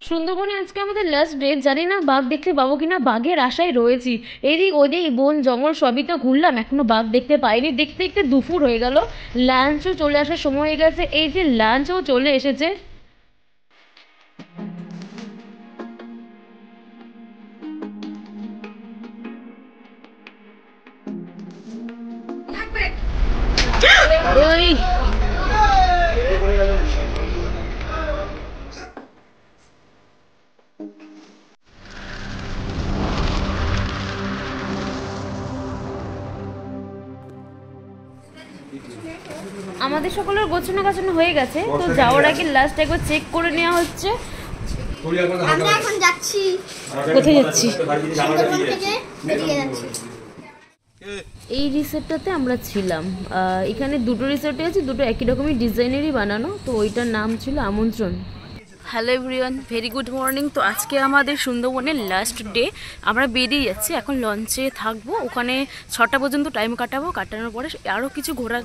সুন্দরবনে আজকে আমাদের লাস্ট ডে। জানি না বাঘ দেখতে পাবো কিনা, বাঘের আশায় রয়েছি। এদিক ওদিক বন জঙ্গল সবই তো ঘুরলাম, এখনো বাঘ দেখতে পাইনি। দেখতে দেখতে দুপুর হয়ে গেল, লাঞ্চও চলে আসার সময় হয়ে গেছে। এই যে লাঞ্চও চলে এসেছে। আমাদের সকলের গোছানো গাছানো হয়ে গেছে, তো যাওয়ার আগে লাস্ট একবার চেক করে নেওয়া হচ্ছে। আমরা এখন যাচ্ছি। কোথায় যাচ্ছি? সুন্দরবন থেকে বেরিয়ে যাচ্ছি। এই রিসোর্টটাতে আমরা ছিলাম। এখানে দুটো রিসোর্টে আছে, দুটো একই রকমের ডিজাইনেরই বানানো। তো ওইটার নাম ছিল আমন্ত্রণ। Hello everyone, very good morning. তো আজকে আমাদের সুন্দরবনের লাস্ট ডে। আমরা বেরিয়ে যাচ্ছি, এখন লঞ্চে থাকবো। ওখানে 6টা পর্যন্ত টাইম কাটাবো। কাটানোর পরে আরও কিছু ঘোরার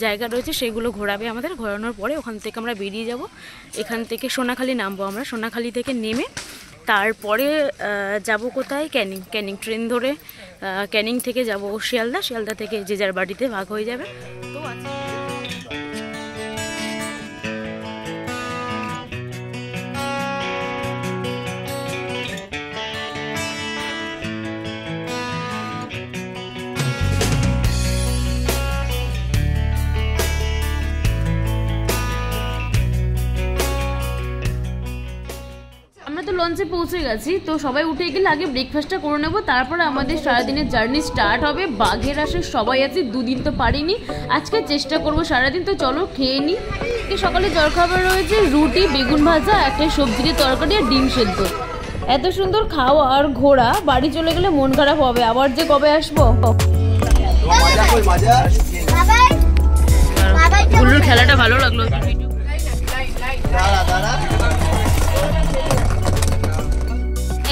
জায়গা রয়েছে, সেগুলো ঘোরাবে আমাদের। ঘোরানোর পরে ওখান থেকে আমরা বেরিয়ে যাব। এখান থেকে সোনাখালি নামবো আমরা। সোনাখালি থেকে নেমে তারপরে যাব কোথায়? ক্যানিং ট্রেন ধরে ক্যানিং থেকে যাব শিয়ালদা। শিয়ালদা থেকে যে যার বাড়িতে ভাগ হয়ে যাবে। তো লঞ্চে পৌঁছে গেছি। তো সবাই উঠে গেলে আগে ব্রেকফাস্টটা করে নেবো, তারপরে আমাদের সারাদিনের জার্নি স্টার্ট হবে। বাঘের আসে সবাই আছে, দুদিন তো পারিনি, আজকে চেষ্টা করবো সারাদিন। তো চলো খেয়ে নিই। সকালে জলখাবার রয়েছে রুটি, বেগুন ভাজা, একটা সবজির তরকারি আর ডিম সেদ্ধ। এত সুন্দর খাওয়া আর ঘোরা, বাড়ি চলে গেলে মন খারাপ হবে। আবার যে কবে আসবো। গুল্লুর খেলাটা ভালো লাগলো।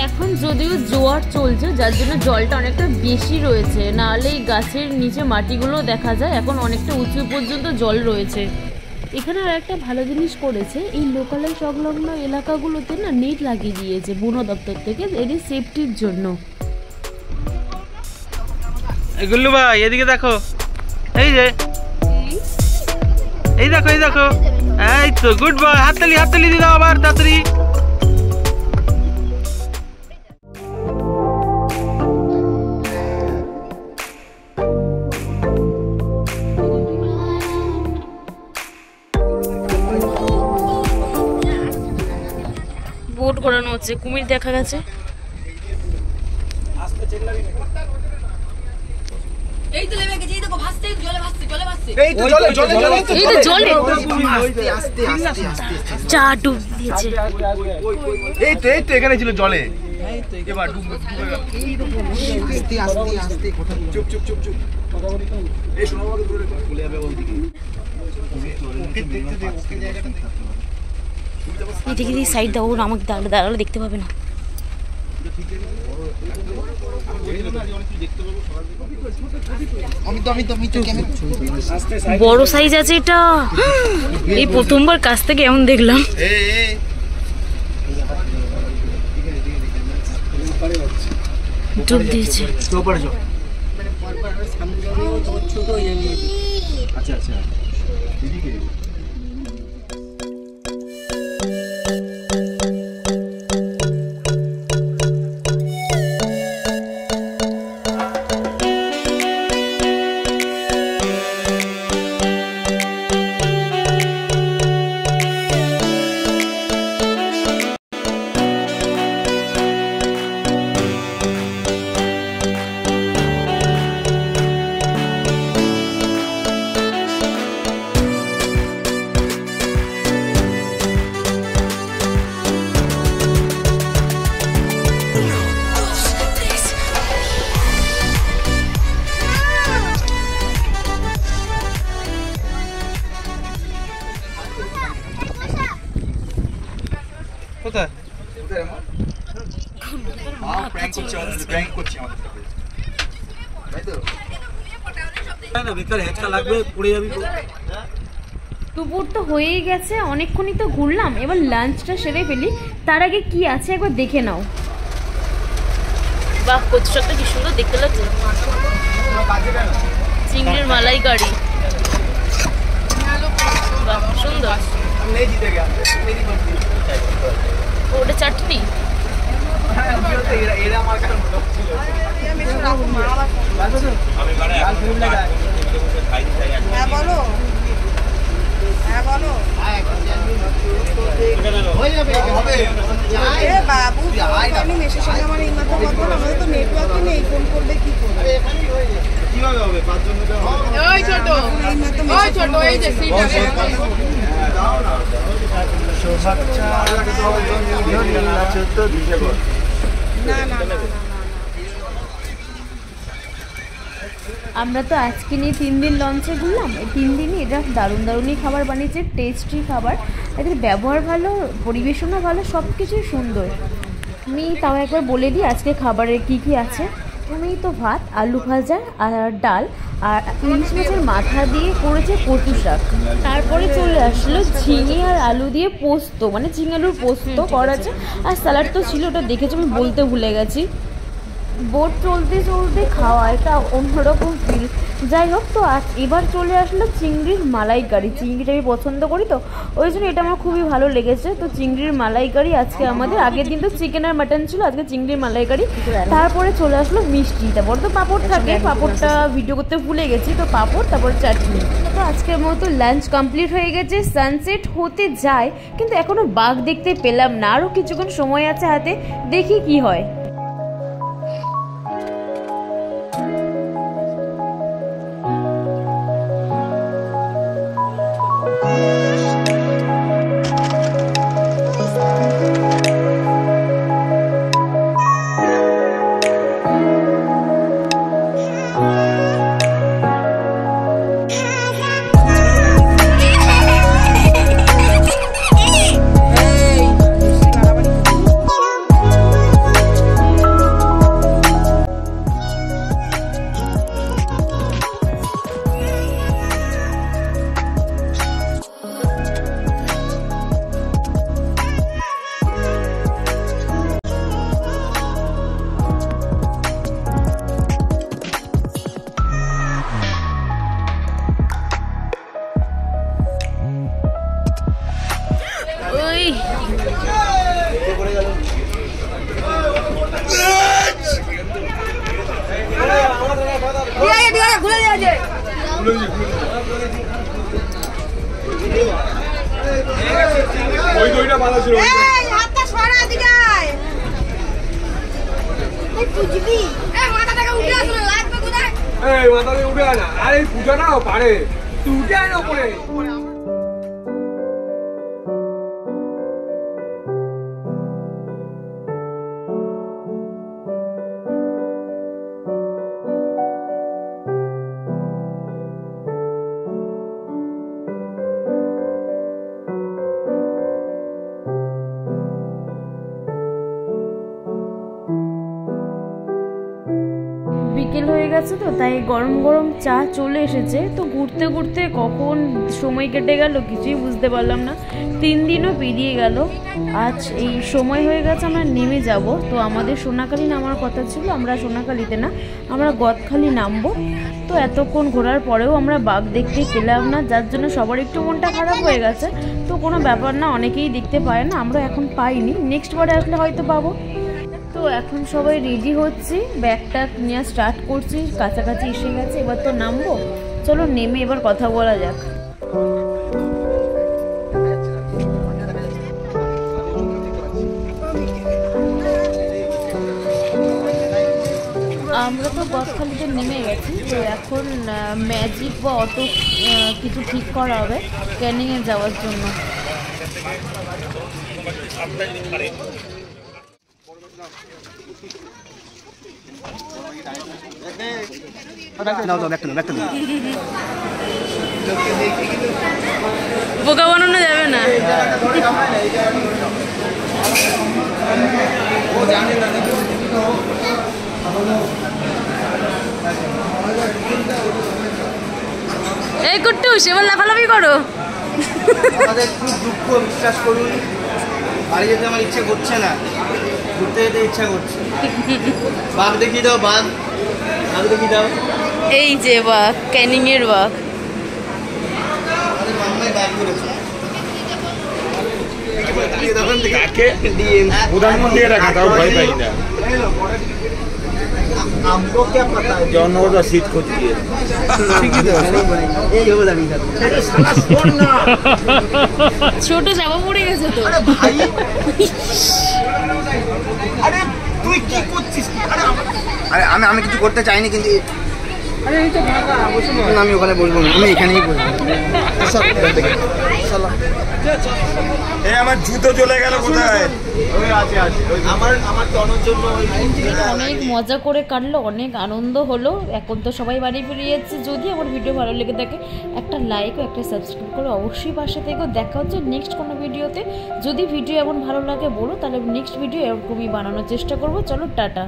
এখন যদিও জোয়ার চলছে, যার জন্য জলটা অনেকটা বেশি রয়েছে, নাহলে এই গাছের নিচে মাটিগুলো দেখা যায়। এখন অনেকটা উঁচু পর্যন্ত জল রয়েছে। এখানে আর একটা ভালো জিনিস করেছে, এই লোকালয় সংলগ্ন এলাকাগুলোতে না নেট লাগিয়ে দিয়েছে বন দপ্তর থেকে, এদের সেফটির জন্য। গুল্লু ভাই এদিকে দেখো, এই যে এই দেখো, এই দেখো, এই তো গুড বয়। হাততালি হাততালি দিয়ে দাও আবার তাড়াতাড়ি। বোট ঘোরানো হচ্ছে, কুমির দেখা গেছে। চা ডুব দিয়েছে। এই তো এখানে ছিল জলে। এবার চুপ চুপ চুপ চুপ। এই শোনো, আমাকে দূরে রেখো, চলে যাবে ওইদিকে। এদিকে দিয়ে সাইড দাও, ওর আমাকে দাঁড়ালে দেখতে পাবে না। বড় সাইজ আছে এটা, এই প্রথমবার কাছ থেকে এমন দেখলাম। ডুব দিয়েছে। আচ্ছা আচ্ছা। কোথায়? প্র্যাঙ্ক করছি আমাদের সাথে। তাই তো? না বেকার হেঁচকা লাগবে, পড়ে যাবি। দুপুর তো হয়েই গেছে, অনেকক্ষণই তো ঘুরলাম, এবার লাঞ্চটা সেরে ফেলি। তার আগে কি আছে একবার দেখে নাও। বাহ, কচু শাকটা কি সুন্দর দেখতে লাগছে। চিংড়ির মালাইকারি, বাহ সুন্দর। ওটা চাটনি। আমরা তো আজকে নিয়ে 3 দিন লঞ্চে ঘুরলাম। এই 3 দিনই এটা দারুণই খাবার বানিয়েছে, টেস্টি খাবার, এদের ব্যবহার ভালো, পরিবেশনও ভালো, সব কিছুই সুন্দর। আমি তাও একবার বলে দিই আজকে খাবারে কি কি আছে। আমি তো ভাত, আলু ভাজা আর ডাল, আর ইলিশ মাছের মাথা দিয়ে করেছে কচু শাক। তারপরে চলে আসলো ঝিঙে আর আলু দিয়ে পোস্ত, মানে ঝিঙে আলুর পোস্ত করা আছে, আর স্যালাড তো ছিল, ওটা দেখেছি আমি বলতে ভুলে গেছি। বোট চলতে চলতে খাওয়া এটা অন্যরকম ফিল। যাই হোক, তো এবার চলে আসলো চিংড়ির মালাইকারি। চিংড়িটা আমি পছন্দ করি, তো ওই জন্য এটা আমার খুবই ভালো লেগেছে। তো চিংড়ির মালাইকারি আজকে আমাদের, আগের দিন তো চিকেন আর মাটন ছিল, আজকে চিংড়ির মালাইকারি। তারপরে চলে আসলো মিষ্টি, তারপর তো পাঁপড় থাকে, পাঁপড়টা ভিডিও করতে ভুলে গেছি, তো পাঁপড় তারপর চাটনি। তো আজকের মতো লাঞ্চ কমপ্লিট হয়ে গেছে, সানসেট হতে যায়, কিন্তু এখনো বাঘ দেখতে পেলাম না। আরও কিছুক্ষণ সময় আছে হাতে, দেখি কি হয়। ওই দইটা ভালো ছিল। এই হাতটা সরা দিকে আয়। এই পুজবি এই মাথা থেকে উঠে আসলো, লাগবে কোথায়? এই মাথা থেকে উঠে আয় না, আরে পূজা না পারে, তুই উঠে আয় না উপরে। বিকেল হয়ে গেছে, তো তাই গরম গরম চা চলে এসেছে। তো ঘুরতে ঘুরতে কখন সময় কেটে গেল কিছুই বুঝতে পারলাম না। 3 দিনও পেরিয়ে গেল, আজ এই সময় হয়ে গেছে আমরা নেমে যাব। তো আমাদের সোনাখালি নামার কথা ছিল, আমরা সোনাখালিতে না, আমরা গদখালি নামবো। তো এতক্ষণ ঘোরার পরেও আমরা বাঘ দেখতে পেলাম না, যার জন্য সবার একটু মনটা খারাপ হয়ে গেছে। তো কোনো ব্যাপার না, অনেকেই দেখতে পায় না, আমরা এখন পাইনি, নেক্সট বারে আসলে হয়তো পাবো। তো এখন সবাই রেডি হচ্ছে, ব্যাগটা নিয়ে স্টার্ট করছি, কাছাকাছি এসে গেছে, এবার তো নামবো। চলো নেমে এবার কথা বলা যাক। আমরা তো গদখালিতে নেমে গেছি, তো এখন ম্যাজিক বা অটো কিছু ঠিক করা হবে ক্যানিংয়ে যাওয়ার জন্য। বোকা বানানো যাবে না। এই কুট্টুস, এবার লাফালাফি করো। আমাদের খুব দুঃখ, বিশ্বাস করুন। বাড়ি যেতে আমার ইচ্ছে করছে না, ঘুরতে যেতে ইচ্ছা করছে। বাঘ দেখিয়ে দাও, বাঘ দেখিয়ে দাও। এই যে বাঘ, ক্যানিং এর বাঘ। আমাদের মামাই বাঘ ধরেছে। প্রধানমন্ত্রী রাখা তাও ভয় পাই না। हमको क्या पता है জনগণ শীত করছে ঠিকই তো এই হবে দাঁড়িয়ে থাকবে। ছোট চাপা পড়ে গেছে তো। আরে ভাই, আরে তুই কি করছিস? আরে আমি কিছু করতে চাইনি, কিন্তু আমি ওখানে বলবো না, আমি এখানেই বলবো। আমার জুতো চলে গেল কোথায়? আমার টনের জন্য অনেক মজা করে কাটলো, অনেক আনন্দ হলো। এখন তো সবাই বাড়ি ফিরে যাচ্ছে। যদি আমার ভিডিও ভালো লেগে থাকে একটা লাইক ও একটা সাবস্ক্রাইব করে অবশ্যই পাশে থেকে। দেখা হচ্ছে নেক্সট কোনো ভিডিওতে। যদি ভিডিও এমন ভালো লাগে বলো, তাহলে নেক্সট ভিডিও এরকমই বানানোর চেষ্টা করবো। চলো টাটা।